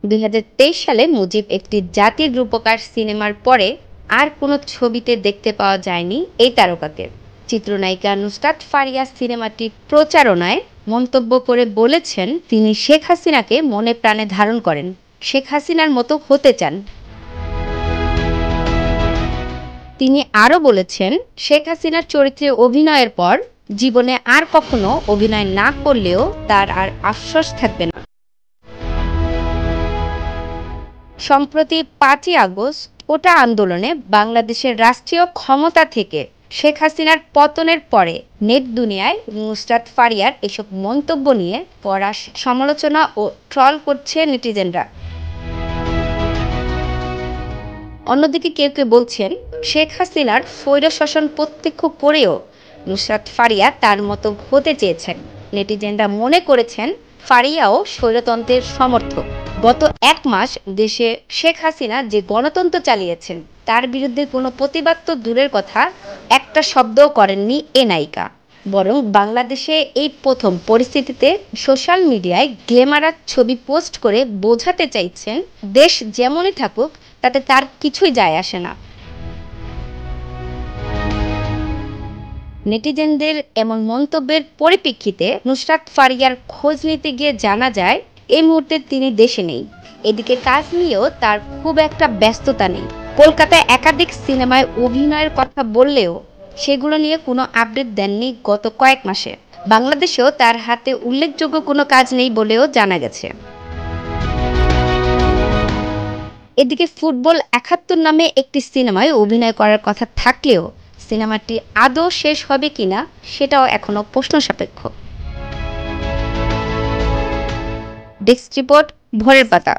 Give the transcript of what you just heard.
2023 সালে মুজিব একটি জাতির রূপকার সিনেমার পরে আর কোনো ছবিতে দেখতে পাওয়া যায়নি এই তারকাকে। চিত্রনায়িকা নুসরাত ফারিয়া সিনেমাটি প্রচারণায় মন্তব্য করে বলেছেন তিনি শেখ হাসিনাকে মনে প্রাণে ধারণ করেন, শেখ হাসিনার মতো হতে চান। তিনি আরও বলেছেন, শেখ হাসিনার চরিত্রে অভিনয়ের পর জীবনে আর কখনো অভিনয় না করলেও তার আর আফসোস থাকবে না। সম্প্রতি 5ই আগস্ট কোটা আন্দোলনে বাংলাদেশের রাষ্ট্রীয় ক্ষমতা থেকে শেখ হাসিনার পতনের পরে নেট দুনিয়ায় নুসরাত ফারিয়ার এসব মন্তব্য নিয়ে কড়া সমালোচনা ও ট্রল করছে নেটিজেনরা। অন্যদিকে কেউ কেউ বলছেন, শেখ হাসিনার স্বৈরশাসন প্রত্যক্ষ করেও নুসরাত ফারিয়া তার মতো হতে চেয়েছেন। নেটিজেনরা মনে করেছেন ফারিয়াও স্বৈরতন্ত্রের সমর্থক। গত 1 মাস দেশে শেখ হাসিনা যে গণতন্ত্র চালিয়েছেন তার বিরুদ্ধে কোনো প্রতিবাদ তো দূরের কথা, একটা শব্দও করেননি এ নায়িকা। বরং বাংলাদেশে এই প্রথম পরিস্থিতিতে সোশ্যাল মিডিয়ায় গ্ল্যামারাস ছবি পোস্ট করে বোঝাতে চাইছেন দেশ যেমনই থাকুক তাতে তার কিছুই যায় আসে না। নেটিজেনদের এমন মন্তব্যের পরিপ্রেক্ষিতে নুসরাত ফারিয়ার খোঁজ নিতে গিয়ে জানা যায় এই মুহূর্তে তিনি দেশে নেই। এদিকে কাজ নিয়েও তার খুব একটা ব্যস্ততা নেই। কলকাতায় একাধিক সিনেমায় অভিনয়ের কথা বললেও সেগুলো নিয়ে কোনো আপডেট দেননি গত কয়েক মাসে। বাংলাদেশেও তার হাতে উল্লেখযোগ্য কোনো কাজ নেই বলেও জানা গেছে। এদিকে ফুটবল ৭১ নামে একটি সিনেমায় অভিনয় করার কথা থাকলেও সিনেমাটি আদৌ শেষ হবে কিনা সেটাও এখনো প্রশ্ন সাপেক্ষ। ডেস্ক রিপোর্ট, ভোরের পাতা।